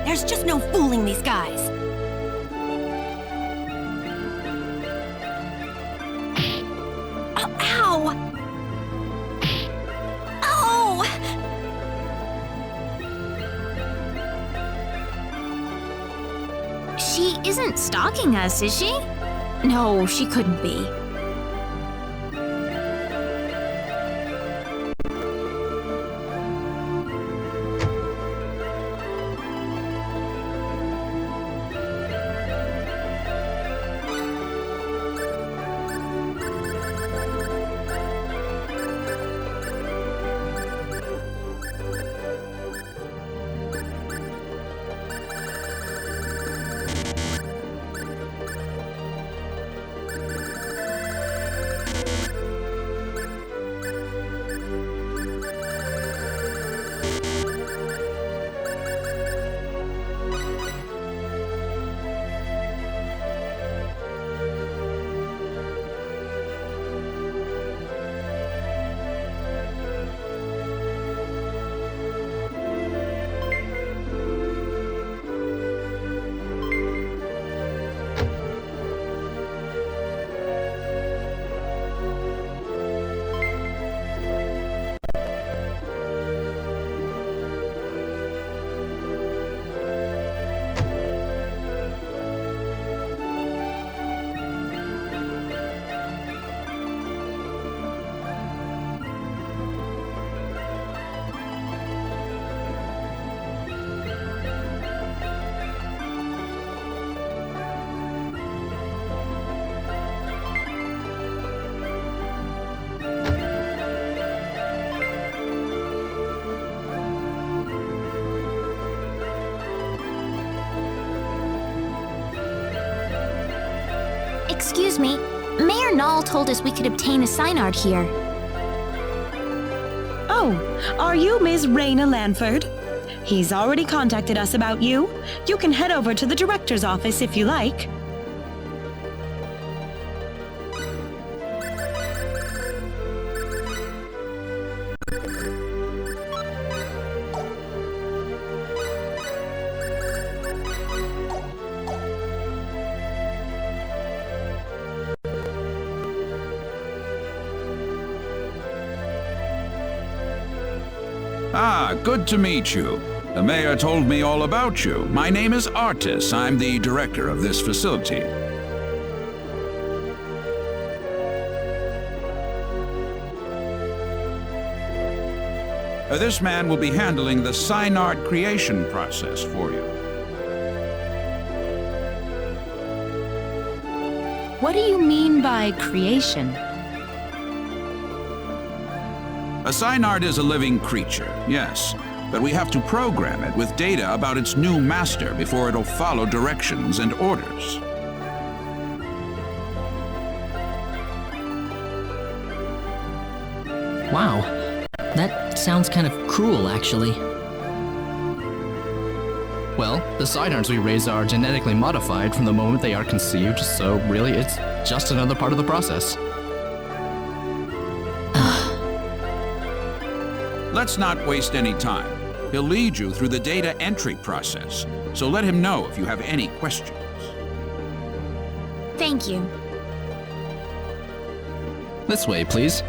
There's just no fooling these guys. Oh, ow! Oh! She isn't stalking us, is she? No, she couldn't be. Excuse me, Mayor Null told us we could obtain a Psynard here. Oh, are you Ms. Rena Lanford? He's already contacted us about you. You can head over to the director's office if you like. Ah, good to meet you. The mayor told me all about you. My name is Artis. I'm the director of this facility. This man will be handling the Psynard creation process for you. What do you mean by creation? A Psynard is a living creature, yes, but we have to program it with data about its new master before it'll follow directions and orders. Wow, that sounds kind of cruel, actually. Well, the Psynards we raise are genetically modified from the moment they are conceived, so really it's just another part of the process. Let's not waste any time. He'll lead you through the data entry process, so let him know if you have any questions. Thank you. This way, please.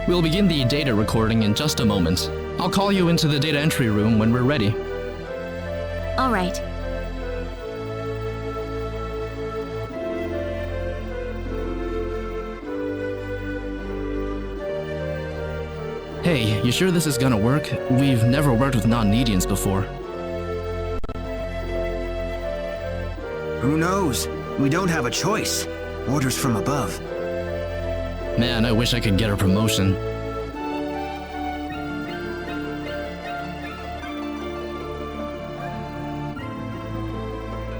We'll begin the data recording in just a moment. I'll call you into the data entry room when we're ready. All right. Hey, you sure this is gonna work? We've never worked with non-Nedians before. Who knows? We don't have a choice. Orders from above. Man, I wish I could get a promotion.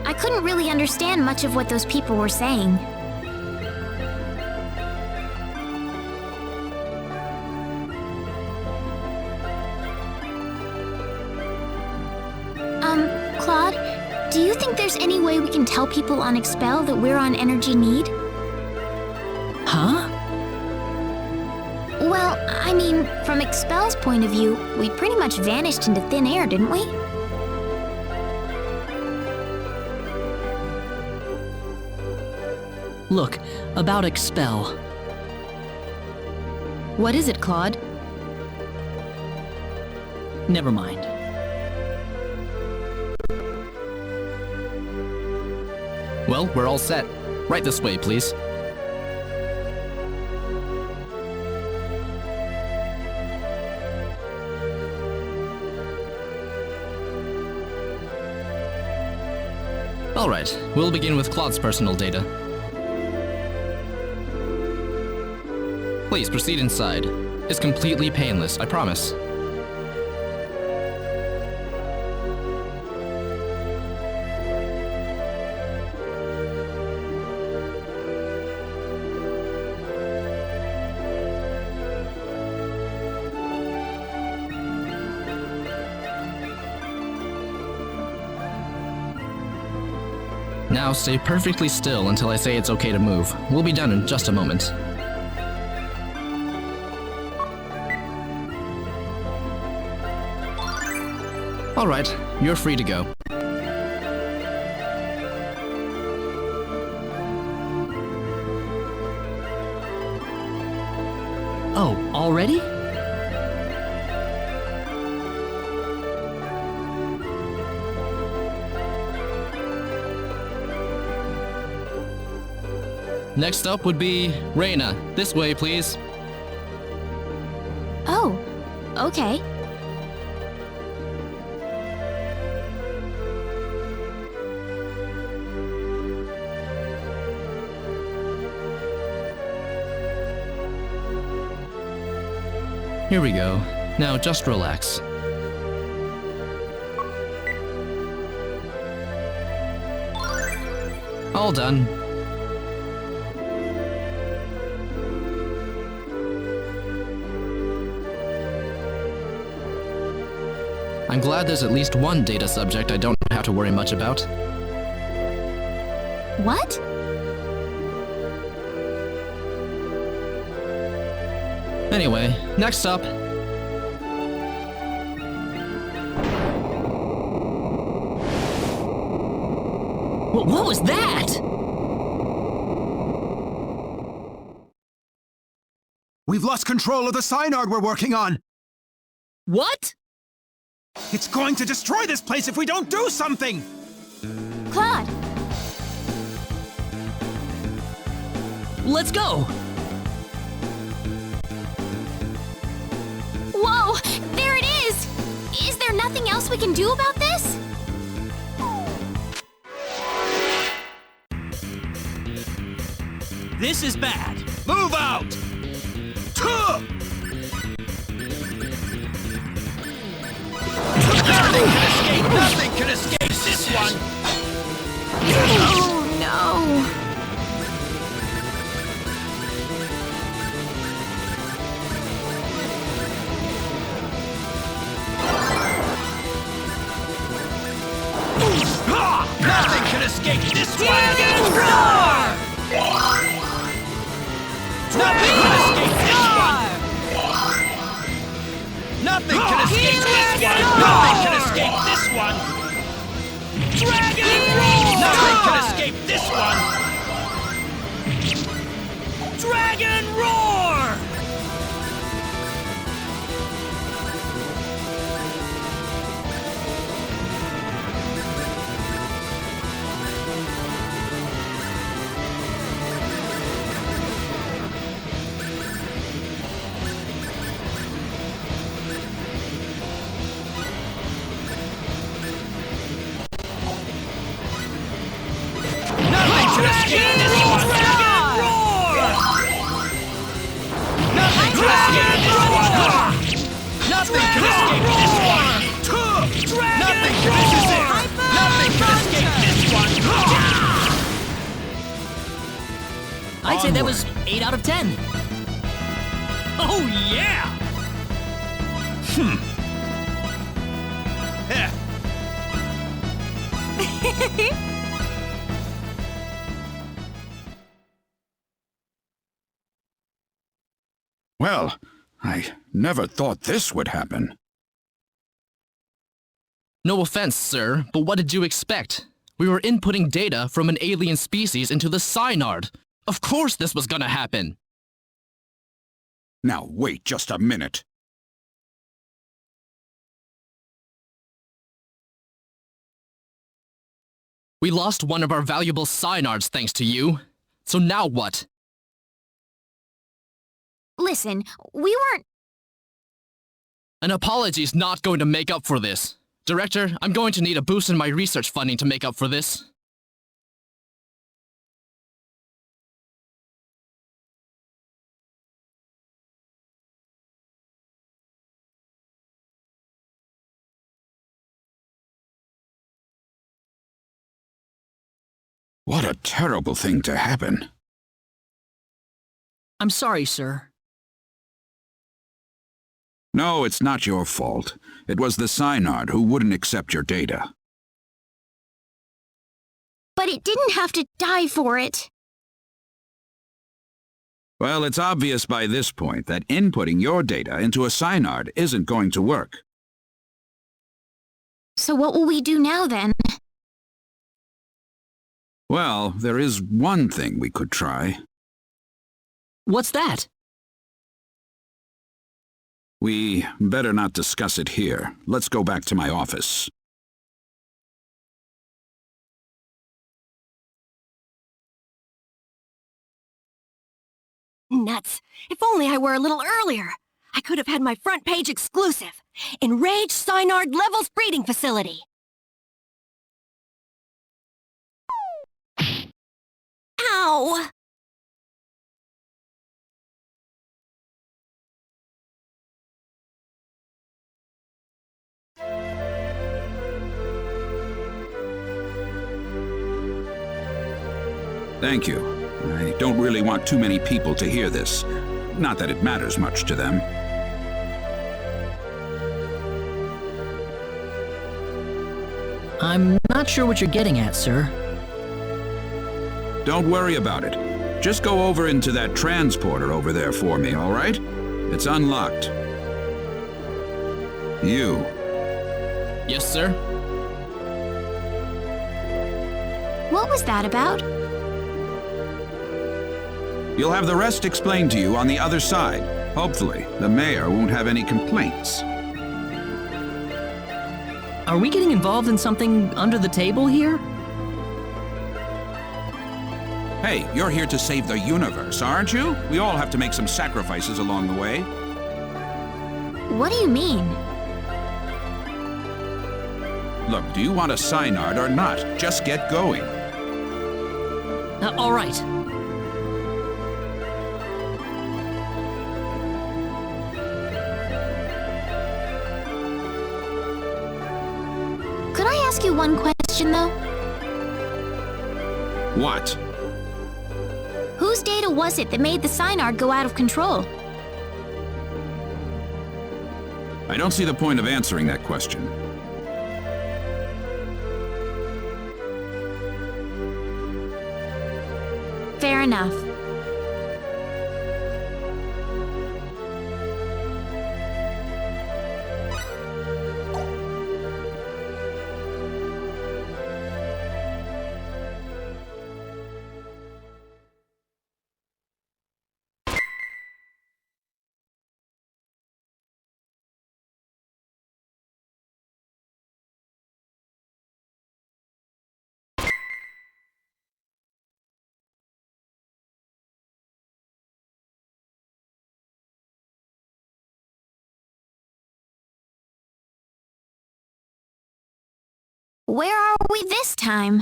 I couldn't really understand much of what those people were saying. Claude, do you think there's any way we can tell people on Expel that we're on Energy Nede? I mean, from Expel's point of view, we pretty much vanished into thin air, didn't we? Look, about Expel. What is it, Claude? Never mind. Well, we're all set. Right this way, please. Alright, we'll begin with Claude's personal data. Please proceed inside. It's completely painless, I promise. Now stay perfectly still until I say it's okay to move. We'll be done in just a moment. Alright, you're free to go. Oh, already? Next up would be Rena. This way, please. Oh, okay. Here we go. Now just relax. All done. I'm glad there's at least one data subject I don't have to worry much about. What? Anyway, next up. What was that? We've lost control of the Psynard we're working on! What? It's going to destroy this place if we don't do something! Claude! Let's go! Whoa! There it is! Is there nothing else we can do about this? This is bad. Move out! Tuh! Nothing can escape this one! Oh, no. Nothing can escape this one! Roar! Nothing can escape this one! Nothing can escape this one! Nothing can escape this one! Dragon Roar! Nothing can escape this one! Dragon Roar! Nothing can escape this one! Dragon Roar! Nothing can escape this one! Nothing can escape this one! Nothing can escape this one! Nothing can escape this one! I'd say that was 8 out of 10. Oh yeah! Well, I never thought this would happen. No offense, sir, but what did you expect? We were inputting data from an alien species into the Psynard. Of course this was gonna happen. Now wait just a minute. We lost one of our valuable Psynards thanks to you. So now what? Listen, we weren't... An apology's not going to make up for this. Director, I'm going to need a boost in my research funding to make up for this. What a terrible thing to happen. I'm sorry, sir. No, it's not your fault. It was the Psynard who wouldn't accept your data. But it didn't have to die for it. Well, it's obvious by this point that inputting your data into a Psynard isn't going to work. So what will we do now then? Well, there is one thing we could try. What's that? We better not discuss it here. Let's go back to my office. Nuts. If only I were a little earlier. I could have had my front page exclusive. Enraged Psynard Levels Breeding Facility. Ow! Thank you. I don't really want too many people to hear this. Not that it matters much to them. I'm not sure what you're getting at, sir. Don't worry about it. Just go over into that transporter over there for me, all right? It's unlocked. You. Yes, sir? What was that about? You'll have the rest explained to you on the other side. Hopefully, the mayor won't have any complaints. Are we getting involved in something under the table here? Hey, you're here to save the universe, aren't you? We all have to make some sacrifices along the way. What do you mean? Look, do you want a Psynard or not? Just get going. All right. Could I ask you one question, though? What? Whose data was it that made the Psynard go out of control? I don't see the point of answering that question. Fair enough. Where are we this time?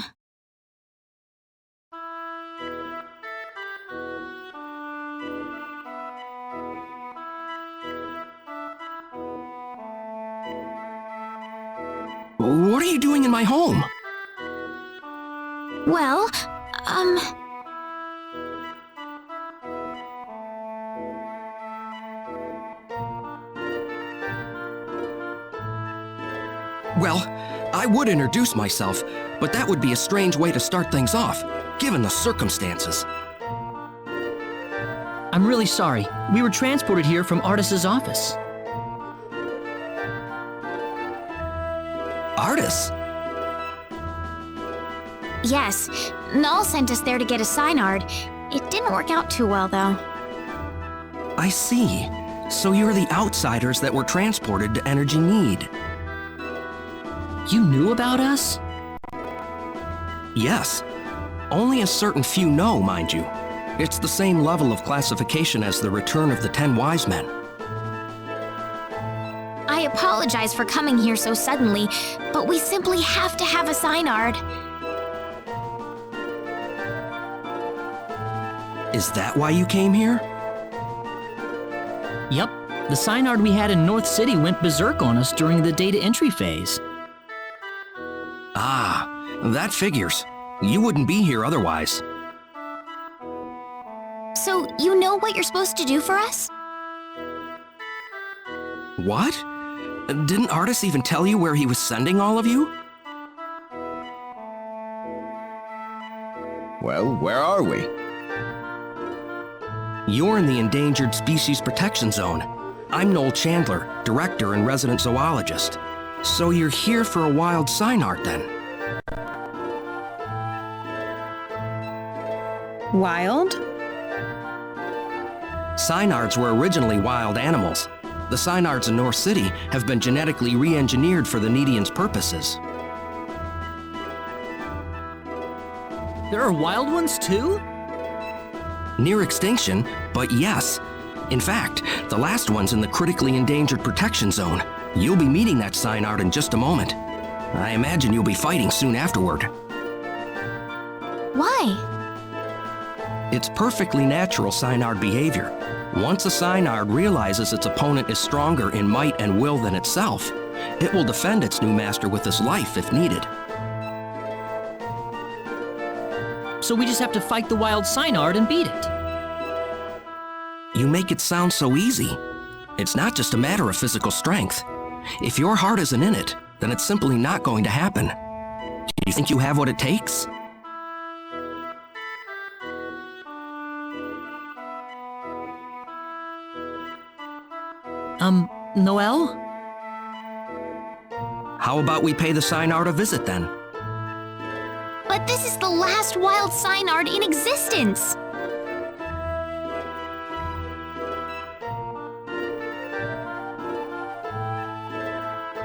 What are you doing in my home? Well, Well, I would introduce myself, but that would be a strange way to start things off, given the circumstances. I'm really sorry. We were transported here from Artis's office. Artis? Yes, Null sent us there to get a Psynard. It didn't work out too well, though. I see. So you're the outsiders that were transported to Energy Nede. You knew about us? Yes. Only a certain few know, mind you. It's the same level of classification as the Return of the 10 Wise Men. I apologize for coming here so suddenly, but we simply have to have a Psynard. Is that why you came here? Yup. The Psynard we had in North City went berserk on us during the data entry phase. Ah, that figures. You wouldn't be here otherwise. So, you know what you're supposed to do for us? What? Didn't Artis even tell you where he was sending all of you? Well, where are we? You're in the Endangered Species Protection Zone. I'm Noel Chandler, Director and Resident Zoologist. So you're here for a wild Psynard, then? Wild? Psynards were originally wild animals. The Psynards in North City have been genetically re-engineered for the Nedians' purposes. There are wild ones too? Near extinction, but yes. In fact, the last one's in the critically endangered protection zone. You'll be meeting that Psynard in just a moment. I imagine you'll be fighting soon afterward. Why? It's perfectly natural Psynard behavior. Once a Psynard realizes its opponent is stronger in might and will than itself, it will defend its new master with its life if needed. So we just have to fight the wild Psynard and beat it. You make it sound so easy. It's not just a matter of physical strength. If your heart isn't in it, then it's simply not going to happen. Do you think you have what it takes? Noel? How about we pay the Psynard a visit then? But this is the last wild Psynard in existence!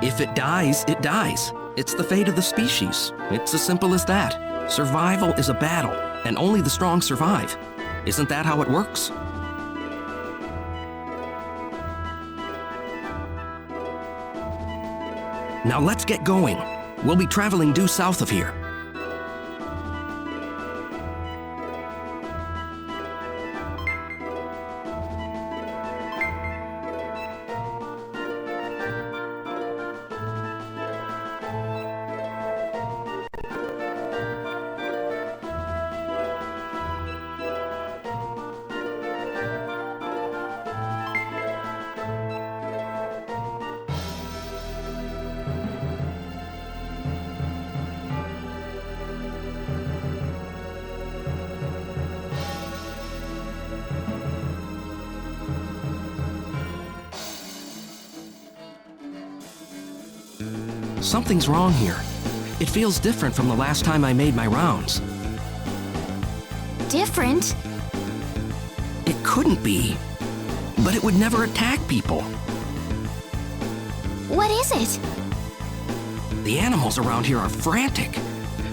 If it dies, it dies. It's the fate of the species. It's as simple as that. Survival is a battle, and only the strong survive. Isn't that how it works? Now let's get going. We'll be traveling due south of here. Something's wrong here. It feels different from the last time I made my rounds. Different? It couldn't be. But it would never attack people. What is it? The animals around here are frantic.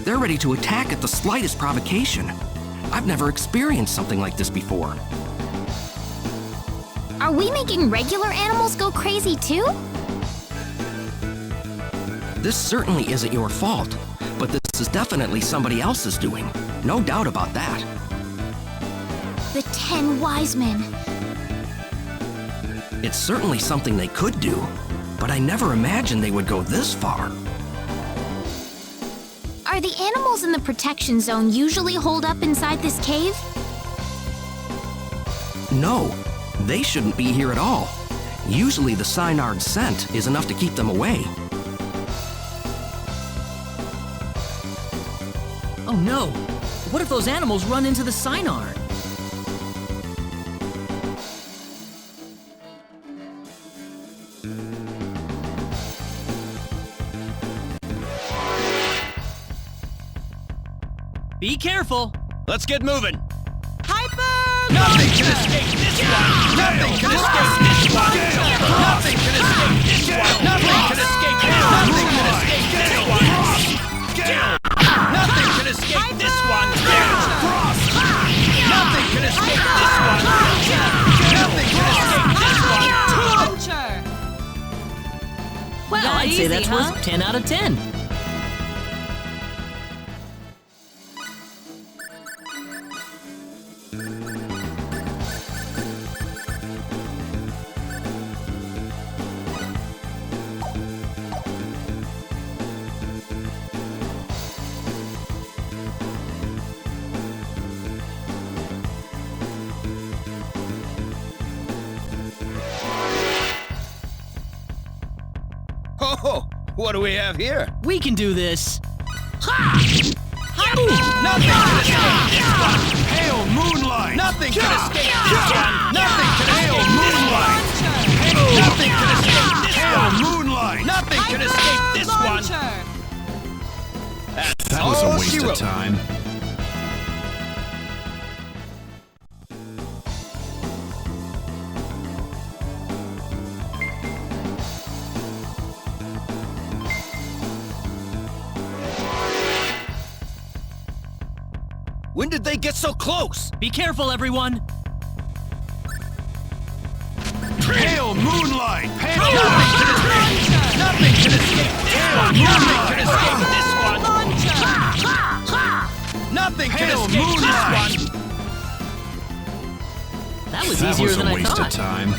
They're ready to attack at the slightest provocation. I've never experienced something like this before. Are we making regular animals go crazy too? This certainly isn't your fault, but this is definitely somebody else's doing. No doubt about that. The 10 Wise Men. It's certainly something they could do, but I never imagined they would go this far. Are the animals in the protection zone usually holed up inside this cave? No, they shouldn't be here at all. Usually the Psynard scent is enough to keep them away. Oh no! What if those animals run into the Psynard? Be careful. Let's get moving. Hyper! Nothing can escape this one. Nothing can escape this one. Nothing can escape this one. Nothing can escape this one. Nothing can escape this one. Nothing can escape this one. Nothing can escape this one. Nothing can escape this one. Well, I'd say that's worth 10 out of 10. Oh, what do we have here? We can do this. Nothing can escape this one. Hail moonlight! Nothing can escape this one. Nothing can escape this one. Nothing can escape this one. Moonlight! Nothing can escape this one. That was a all waste she of wrote. time. When did they get so close? Be careful, everyone. Hail moonlight! Hail Nothing can escape this one. Nothing can escape this one. Nothing can escape this one. That was That easier was than a I waste thought. of time.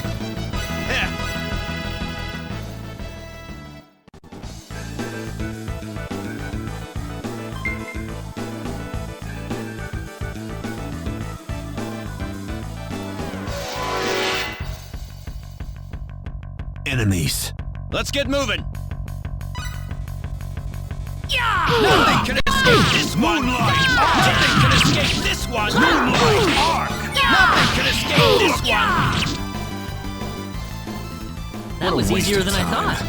Enemies. Let's get moving. Nothing can escape this one. Nothing can escape this one. Moonlight arc. Nothing can escape this one. That was waste easier of than I time. thought.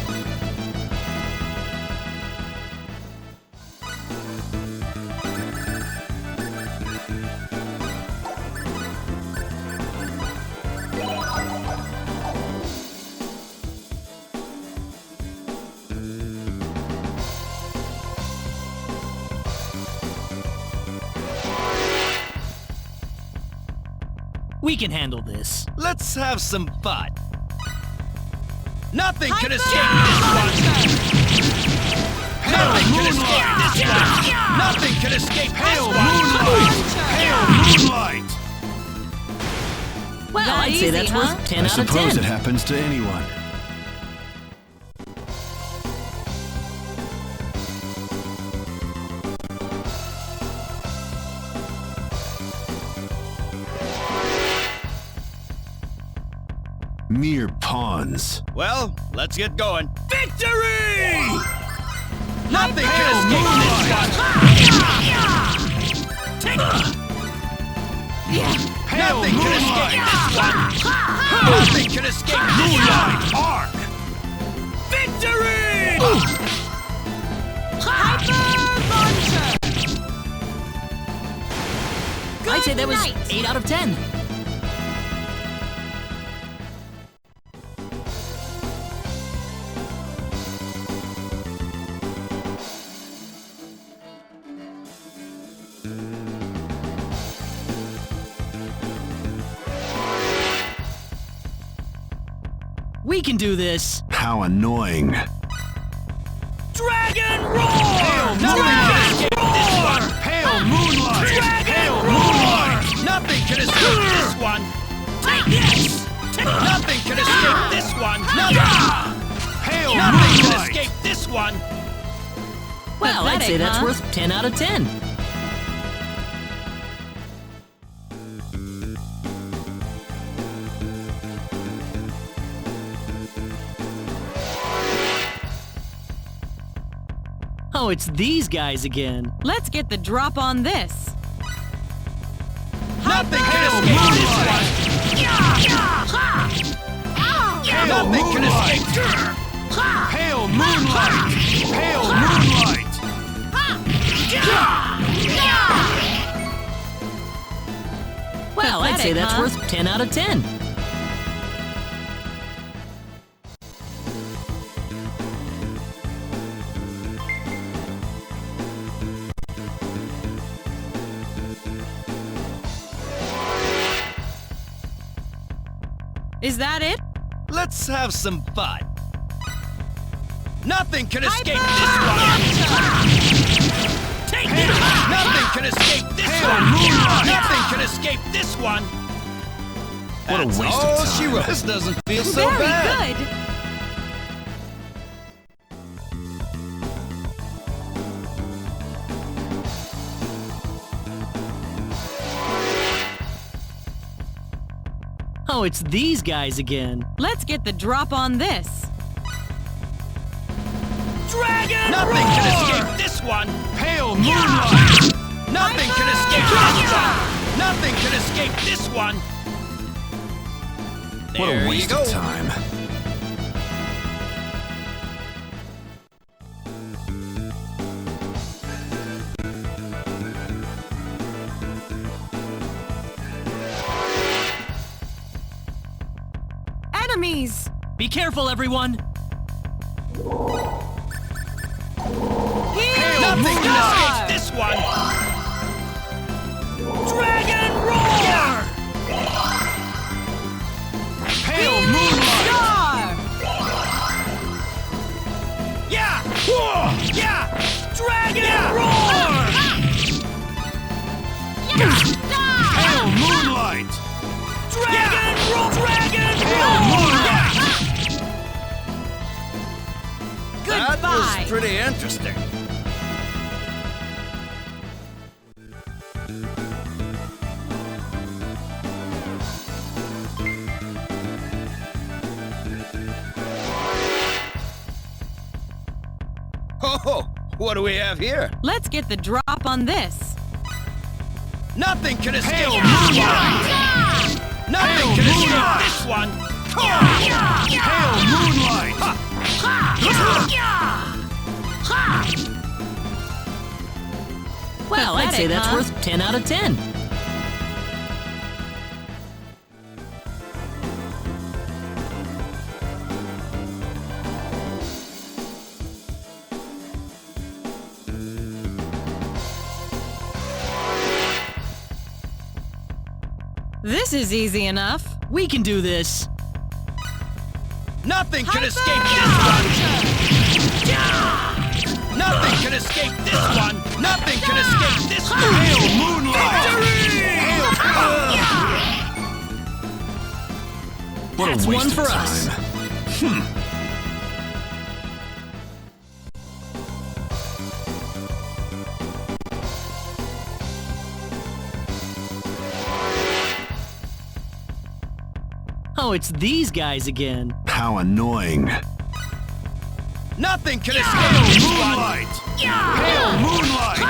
We can handle this. Let's have some fun. Nothing can escape this one. Nothing can escape this one. Nothing can escape this one. Hail moonlight! Well, I'd say that's worth 10 I out of suppose 10. it happens to anyone. Mere pawns. Well, let's get going. Victory! Nothing can escape this one. Nothing can escape this one. Nothing can escape this one. Arc! Victory! I'd say that was 8 out of 10. We can do this. How annoying. Dragon Roar! Nothing can escape this one. Hail moonlight! Dragon Roar! Nothing can escape this one. Take this! Nothing can escape this one. Hail Nothing can moonlight! escape this one. Well, I'd say that's worth 10 out of 10. Oh, it's these guys again. Let's get the drop on this. Nothing can escape this one. Nothing can escape. Hail moonlight! Hail moonlight! Well, I'd say that's worth 10 out of 10. Is that it? Let's have some fun. Nothing can escape this one! Take it! Nothing can escape this one! Nothing can escape this one! What a That's waste all of she time. wrote. This doesn't feel so Very bad. good. Oh, it's these guys again. Let's get the drop on this. Dragon Nothing can escape this one! Pale moonlight! Nothing can escape this one! Nothing can escape this one! What There a you waste go. of time. Enemies! Be careful, everyone. Nothing can escape this one! Dragon roar! Pale moonlight! Yeah! Yeah! Dragon roar! Pale moonlight! Dragon roar! Dragon roar! That was pretty interesting. Oh, what do we have here? Let's get the drop on this. Nothing can escape this one! Nothing can escape this one! Pale moonlight! Well, I'd say that's worth 10 out of 10. This is easy enough. We can do this. Nothing can escape this one! Nothing can escape this one! Nothing can escape this one! Pale moonlight! What That's a waste one for of us. time. Oh, it's these guys again. How annoying. Nothing can escape this one! Pale moonlight!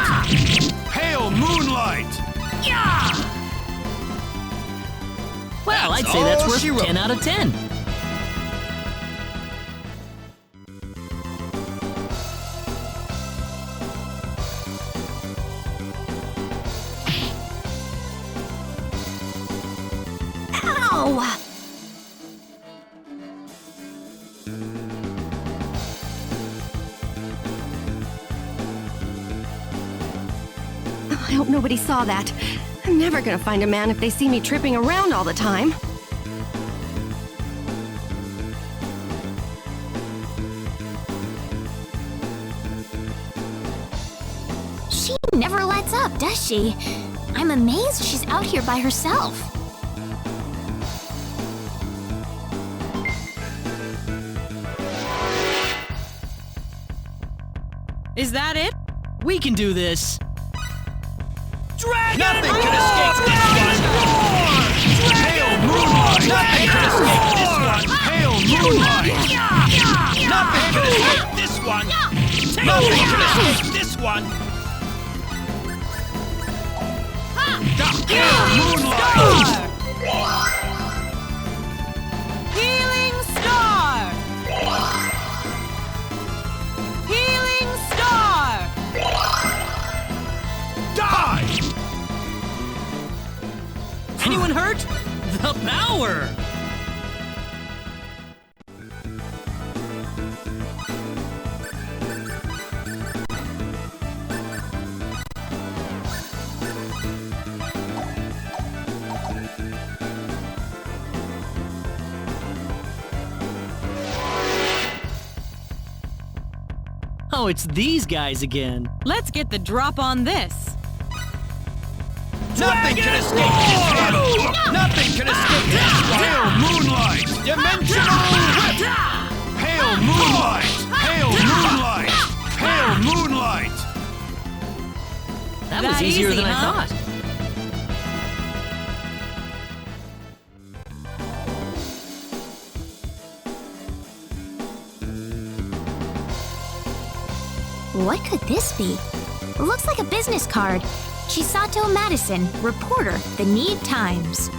Pale moonlight! Well, I'd say that's all worth she wrote. 10 out of 10. Ow! I hope nobody saw that. I'm never gonna find a man if they see me tripping around all the time. She never lets up, does she? I'm amazed she's out here by herself. Is that it? We can do this. Nothing can escape this one! Pale moonlight! Nothing can escape this one! Pale moonlight! Nothing can escape this one! Nothing can escape this one! Pale moonlight! Healing star! Healing star! Die! anyone hurt? The power! Oh, it's these guys again. Let's get the drop on this. Nothing can escape this one! Nothing can escape this one! Pale moonlight! Dimensional whip! Pale moonlight! Pale moonlight! Pale moonlight! That was easier easy, than I huh? thought. What could this be? Looks like a business card. Chisato Madison, reporter, The Nede Times.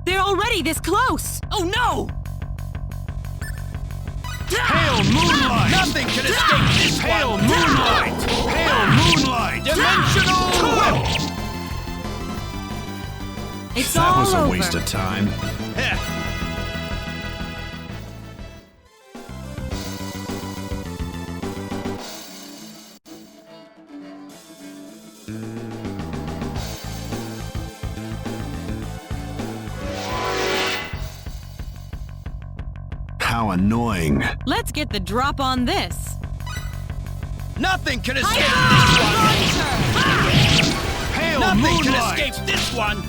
They're already this close. Oh no! Pale moonlight! Nothing can escape this pale moonlight! Pale moonlight! Dimensional whip! It's That all was a over. waste of time. Heh. How annoying. Let's get the drop on this. Nothing can escape this one! Pale Nothing can escape this one!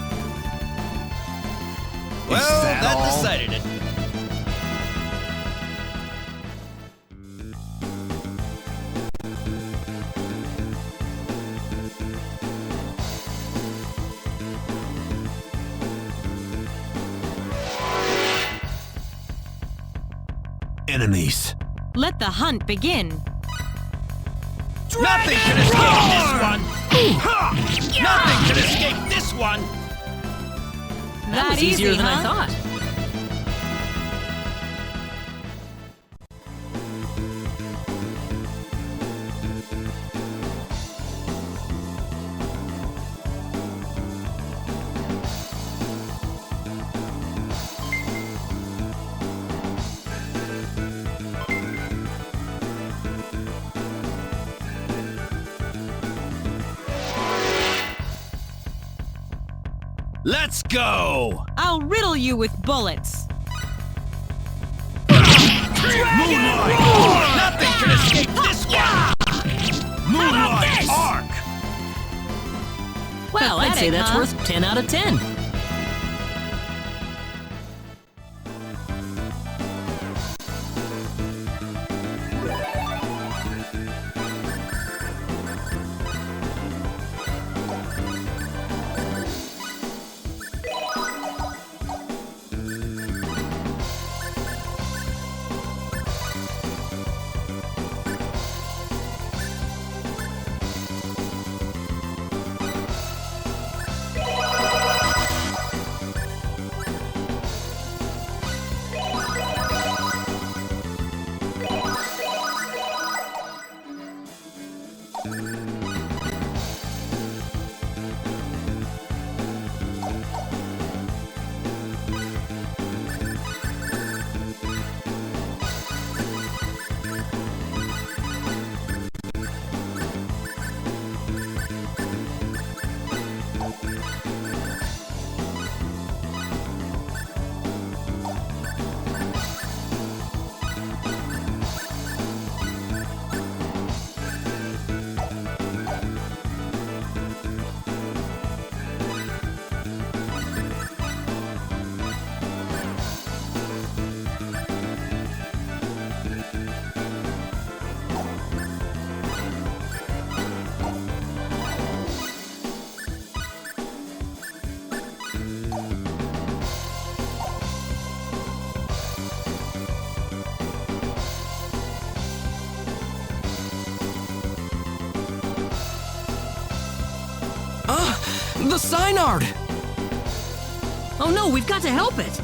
Well, that decided it. Enemies. Let the hunt begin. Nothing can escape this one! Nothing can escape this one! That was easier than I thought. Let's go! I'll riddle you with bullets. Moonlight! Nothing can escape this one! Moonlight arc! Well, I'd say Pathetic, that's huh? worth 10 out of 10. The Psynard! Oh no, we've got to help it!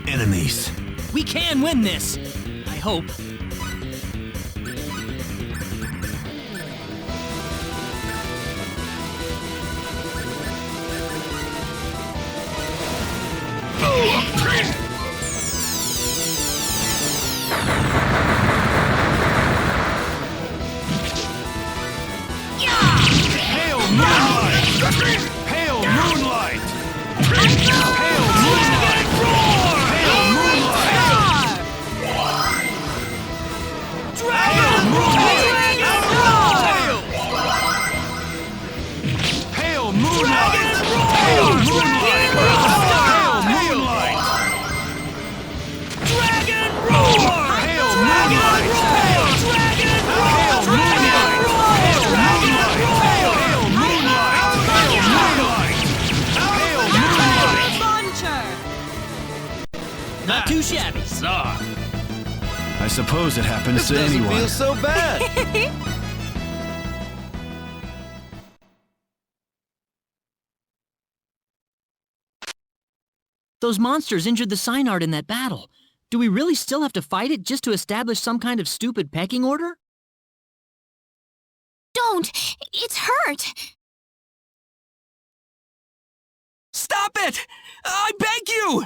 Enemies. We can win this! I hope. Hail moonlight! Hail moonlight! Hail moonlight! Hail moonlight! Hail moonlight! Hail moonlight! Hail moonlight! Hail moonlight! Dragon roar! Hail moonlight! Hail dragon roar! Hail moonlight! Hail moonlight! Hail moonlight! Hail moonlight! Not too shabby. I suppose it happens to anyone. Feel so bad. Those monsters injured the Psynard in that battle. Do we really still have to fight it just to establish some kind of stupid pecking order? Don't! It's hurt! Stop it! I beg you!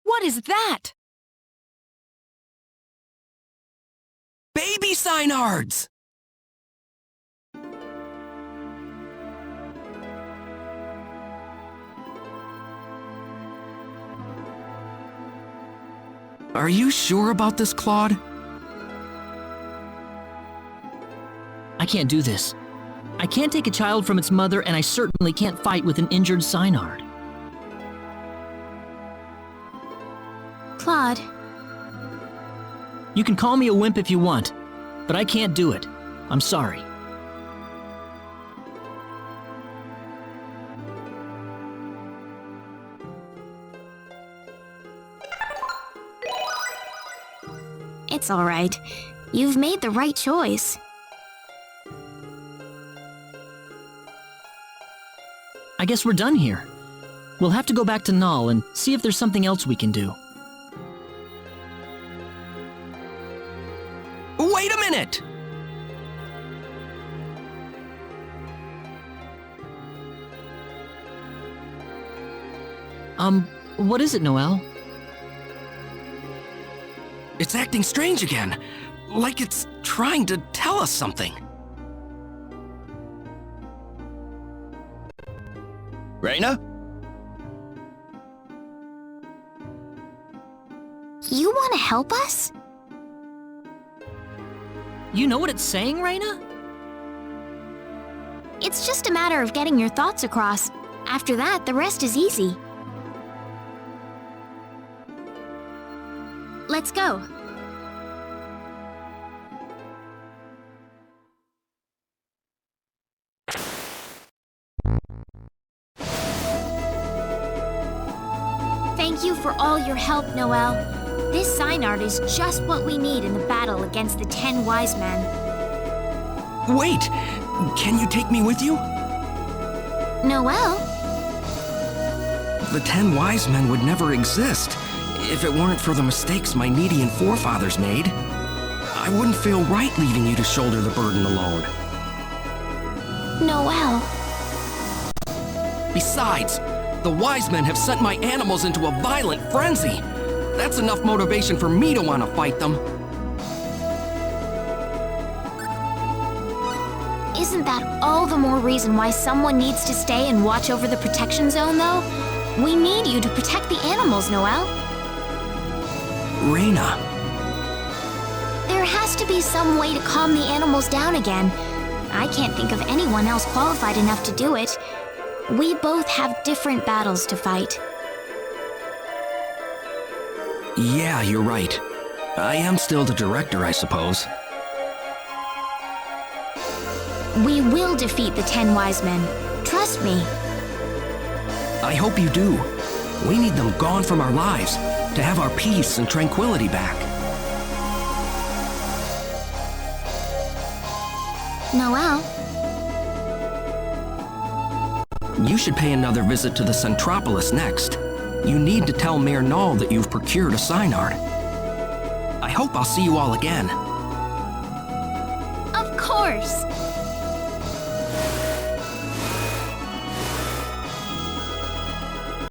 What is that? Baby Psynards! Are you sure about this, Claude? I can't do this. I can't take a child from its mother, and I certainly can't fight with an injured Psynard. Claude, You can call me a wimp if you want, but I can't do it. I'm sorry. it's all right. You've made the right choice. I guess we're done here. We'll have to go back to Null and see if there's something else we can do. Wait a minute! What is it, Noelle? It's acting strange again. Like it's trying to tell us something. Rena? You want to help us? You know what it's saying, Rena? It's just a matter of getting your thoughts across. After that, the rest is easy. Let's go. Thank you for all your help, Noelle. This Psynard is just what we need in the battle against the 10 Wise Men. Wait! Can you take me with you? Noelle? The 10 Wise Men would never exist if it weren't for the mistakes my Needian forefathers made. I wouldn't feel right leaving you to shoulder the burden alone. Noelle. Besides, the Wise Men have sent my animals into a violent frenzy. That's enough motivation for me to want to fight them. Isn't that all the more reason why someone needs to stay and watch over the protection zone, though? We need you to protect the animals, Noelle. Rena. There has to be some way to calm the animals down again. I can't think of anyone else qualified enough to do it. We both have different battles to fight. Yeah, you're right. I am still the director, I suppose. We will defeat the 10 Wise Men. Trust me. I hope you do. We need them gone from our lives to have our peace and tranquility back. Noel, You should pay another visit to the Centropolis next. You need to tell Mayor Null that you've procured a Psynard. I hope I'll see you all again. of course.